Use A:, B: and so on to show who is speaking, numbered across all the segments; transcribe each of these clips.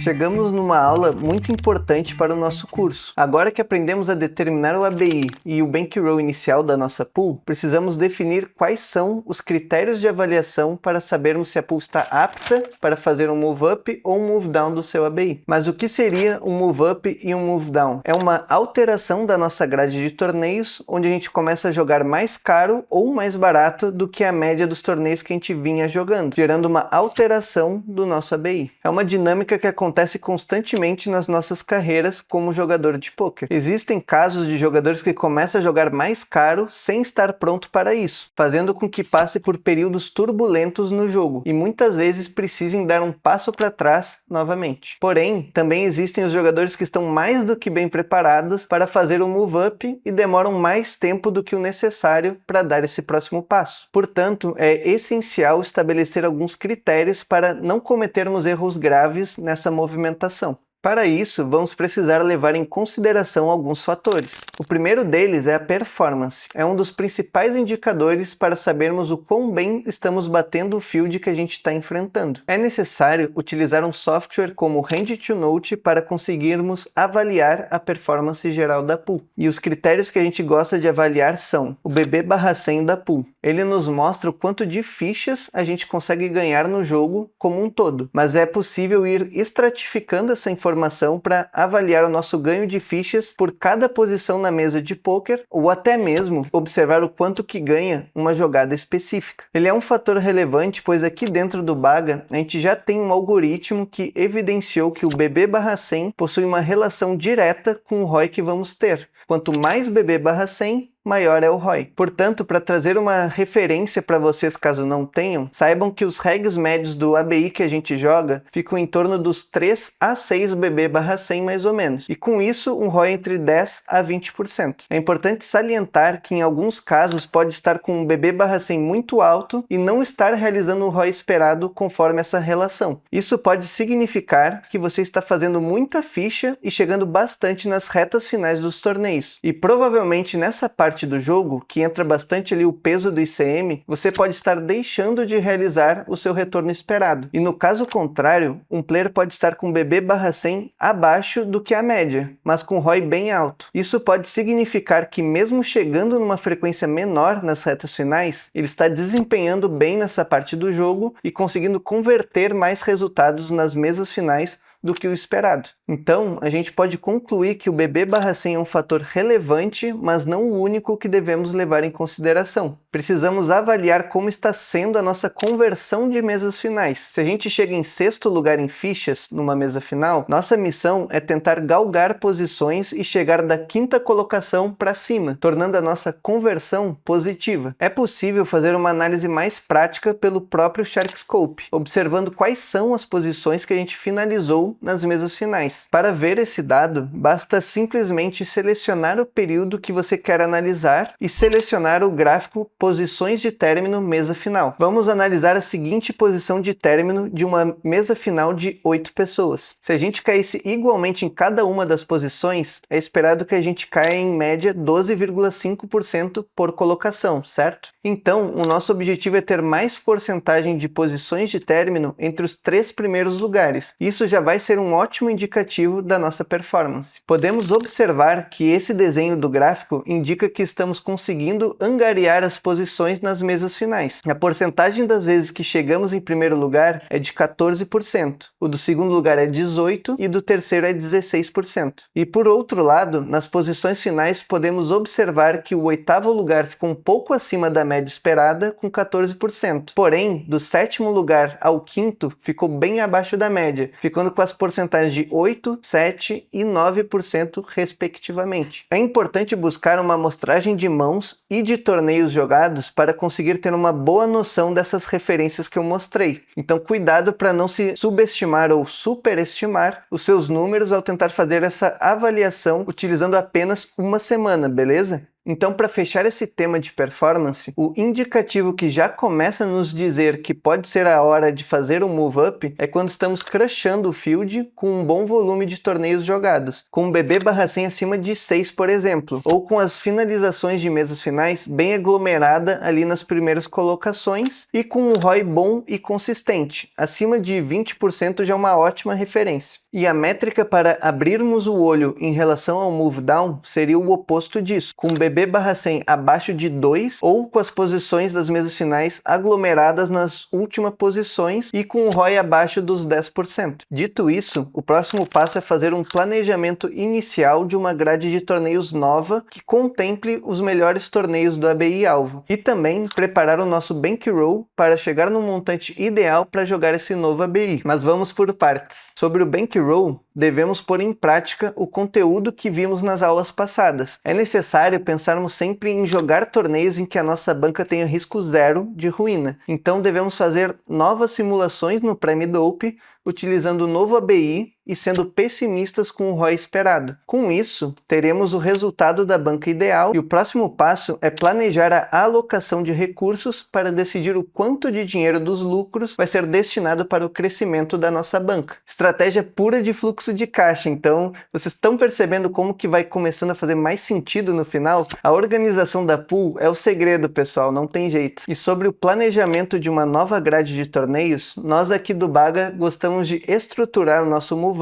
A: Chegamos numa aula muito importante para o nosso curso. Agora que aprendemos a determinar o ABI e o bankroll inicial da nossa pool, precisamos definir quais são os critérios de avaliação para sabermos se a pool está apta para fazer um move up ou um move down do seu ABI. Mas o que seria um move up e um move down? É uma alteração da nossa grade de torneios, onde a gente começa a jogar mais caro ou mais barato do que a média dos torneios que a gente vinha jogando, gerando uma alteração do nosso ABI. É uma dinâmica que acontece constantemente nas nossas carreiras como jogador de poker. Existem casos de jogadores que começam a jogar mais caro sem estar pronto para isso, fazendo com que passe por períodos turbulentos no jogo e muitas vezes precisem dar um passo para trás novamente. Porém, também existem os jogadores que estão mais do que bem preparados para fazer um move up e demoram mais tempo do que o necessário para dar esse próximo passo. Portanto, é essencial estabelecer alguns critérios para não cometermos erros graves nessa movimentação. Para isso, vamos precisar levar em consideração alguns fatores. O primeiro deles é a performance. É um dos principais indicadores para sabermos o quão bem estamos batendo o field que a gente está enfrentando. É necessário utilizar um software como o Hand2Note para conseguirmos avaliar a performance geral da pool. E os critérios que a gente gosta de avaliar são o BB/100 da pool. Ele nos mostra o quanto de fichas a gente consegue ganhar no jogo como um todo, mas é possível ir estratificando essa informação para avaliar o nosso ganho de fichas por cada posição na mesa de poker ou até mesmo observar o quanto que ganha uma jogada específica. Ele é um fator relevante, pois aqui dentro do Baga a gente já tem um algoritmo que evidenciou que o BB/100 possui uma relação direta com o ROI que vamos ter. Quanto mais BB/100, maior é o ROI. Portanto, para trazer uma referência para vocês caso não tenham, saibam que os regs médios do ABI que a gente joga ficam em torno dos 3 a 6 BB/100 mais ou menos, e com isso um ROI entre 10 a 20%. É importante salientar que em alguns casos pode estar com um BB/100 muito alto e não estar realizando o ROI esperado conforme essa relação. Isso pode significar que você está fazendo muita ficha e chegando bastante nas retas finais dos torneios, e provavelmente nessa parte do jogo, que entra bastante ali o peso do ICM, você pode estar deixando de realizar o seu retorno esperado. E no caso contrário, um player pode estar com BB/100 abaixo do que a média, mas com ROI bem alto. Isso pode significar que mesmo chegando numa frequência menor nas retas finais, ele está desempenhando bem nessa parte do jogo e conseguindo converter mais resultados nas mesas finais do que o esperado. Então, a gente pode concluir que o BB/100 é um fator relevante, mas não o único que devemos levar em consideração. Precisamos avaliar como está sendo a nossa conversão de mesas finais. Se a gente chega em 6º lugar em fichas numa mesa final, nossa missão é tentar galgar posições e chegar da 5ª colocação para cima, tornando a nossa conversão positiva. É possível fazer uma análise mais prática pelo próprio Sharkscope, observando quais são as posições que a gente finalizou nas mesas finais. Para ver esse dado, basta simplesmente selecionar o período que você quer analisar e selecionar o gráfico posições de término mesa final. Vamos analisar a seguinte posição de término de uma mesa final de 8 pessoas. Se a gente caísse igualmente em cada uma das posições, é esperado que a gente caia em média 12,5% por colocação, certo? Então, o nosso objetivo é ter mais porcentagem de posições de término entre os 3 primeiros lugares. Isso já vai ser um ótimo indicativo da nossa performance. Podemos observar que esse desenho do gráfico indica que estamos conseguindo angariar as posições nas mesas finais. A porcentagem das vezes que chegamos em primeiro lugar é de 14%, o do segundo lugar é 18% e do terceiro é 16%. E por outro lado, nas posições finais podemos observar que o 8º lugar ficou um pouco acima da média esperada, com 14%. Porém, do 7º lugar ao 5º ficou bem abaixo da média, ficando com as porcentagens de 8%, 7% e 9% respectivamente. É importante buscar uma amostragem de mãos e de torneios jogados para conseguir ter uma boa noção dessas referências que eu mostrei. Então cuidado para não se subestimar ou superestimar os seus números ao tentar fazer essa avaliação utilizando apenas uma semana, beleza? Então, para fechar esse tema de performance, o indicativo que já começa a nos dizer que pode ser a hora de fazer um move up é quando estamos crushando o field com um bom volume de torneios jogados, com um BB/100 acima de 6, por exemplo, ou com as finalizações de mesas finais bem aglomerada ali nas primeiras colocações e com um ROI bom e consistente. Acima de 20% já é uma ótima referência. E a métrica para abrirmos o olho em relação ao move down seria o oposto disso, com BB/100 abaixo de 2 ou com as posições das mesas finais aglomeradas nas últimas posições e com o ROI abaixo dos 10%. Dito isso, o próximo passo é fazer um planejamento inicial de uma grade de torneios nova que contemple os melhores torneios do ABI-alvo e também preparar o nosso bankroll para chegar no montante ideal para jogar esse novo ABI. Mas vamos por partes. Sobre o bankroll, devemos pôr em prática o conteúdo que vimos nas aulas passadas. É necessário pensarmos sempre em jogar torneios em que a nossa banca tenha risco zero de ruína. Então devemos fazer novas simulações no pré-mid-ope, utilizando o novo ABI e sendo pessimistas com o ROI esperado. Com isso, teremos o resultado da banca ideal e o próximo passo é planejar a alocação de recursos para decidir o quanto de dinheiro dos lucros vai ser destinado para o crescimento da nossa banca. Estratégia pura de fluxo de caixa, então vocês estão percebendo como que vai começando a fazer mais sentido no final? A organização da pool é o segredo, pessoal, não tem jeito. E sobre o planejamento de uma nova grade de torneios, nós aqui do Baga gostamos de estruturar o nosso move-up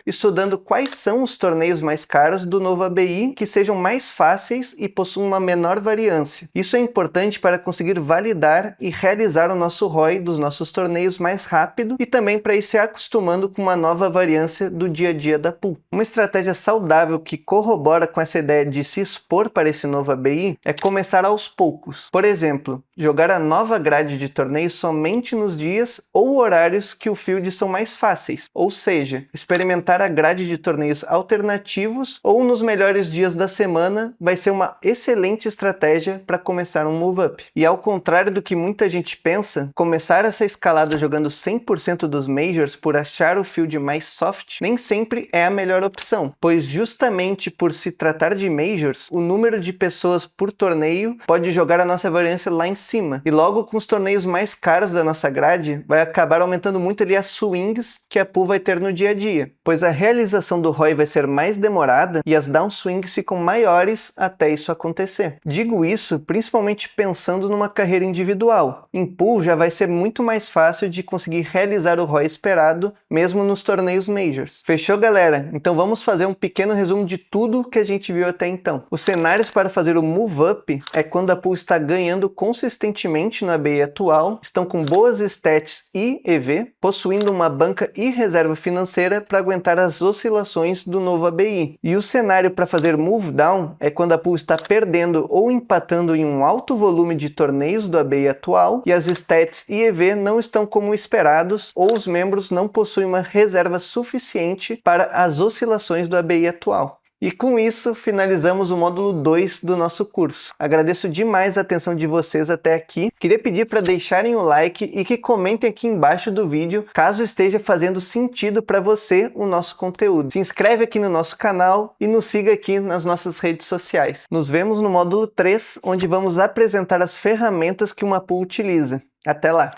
A: estudando quais são os torneios mais caros do novo ABI que sejam mais fáceis e possuam uma menor variância. Isso é importante para conseguir validar e realizar o nosso ROI dos nossos torneios mais rápido e também para ir se acostumando com uma nova variância do dia a dia da pool. Uma estratégia saudável que corrobora com essa ideia de se expor para esse novo ABI é começar aos poucos. Por exemplo, jogar a nova grade de torneios somente nos dias ou horários que o field são mais fáceis, ou seja, experimentar a grade de torneios alternativos ou nos melhores dias da semana vai ser uma excelente estratégia para começar um move-up. E ao contrário do que muita gente pensa, começar essa escalada jogando 100% dos Majors por achar o field mais soft nem sempre é a melhor opção, pois justamente por se tratar de Majors, o número de pessoas por torneio pode jogar a nossa variância lá em cima, e logo com os torneios mais caros da nossa grade, vai acabar aumentando muito ali as swings que a pool vai ter no dia a dia, pois a realização do ROI vai ser mais demorada e as downswings ficam maiores até isso acontecer. Digo isso principalmente pensando numa carreira individual. Em pool já vai ser muito mais fácil de conseguir realizar o ROI esperado, mesmo nos torneios Majors. Fechou, galera? Então vamos fazer um pequeno resumo de tudo que a gente viu até então. Os cenários para fazer o move up é quando a pool está ganhando consistentemente no ABI atual, estão com boas stats e EV, possuindo uma banca e reserva financeira para aguentar as oscilações do novo ABI. E o cenário para fazer move down é quando a pool está perdendo ou empatando em um alto volume de torneios do ABI atual e as stats e EV não estão como esperados ou os membros não possuem uma reserva suficiente para as oscilações do ABI atual. E com isso, finalizamos o módulo 2 do nosso curso. Agradeço demais a atenção de vocês até aqui. Queria pedir para deixarem o like e que comentem aqui embaixo do vídeo, caso esteja fazendo sentido para você o nosso conteúdo. Se inscreve aqui no nosso canal e nos siga aqui nas nossas redes sociais. Nos vemos no módulo 3, onde vamos apresentar as ferramentas que uma pool utiliza. Até lá!